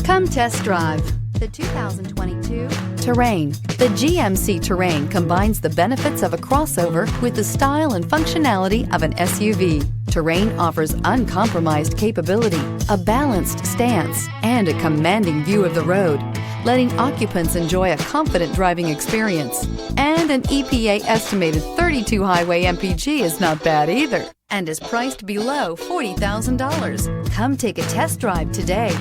Come test drive the 2022 Terrain. The GMC Terrain combines the benefits of a crossover with the style and functionality of an SUV. Terrain offers uncompromised capability, a balanced stance, and a commanding view of the road, letting occupants enjoy a confident driving experience. And an EPA estimated 32 highway MPG is not bad either, and is priced below $40,000. Come take a test drive today.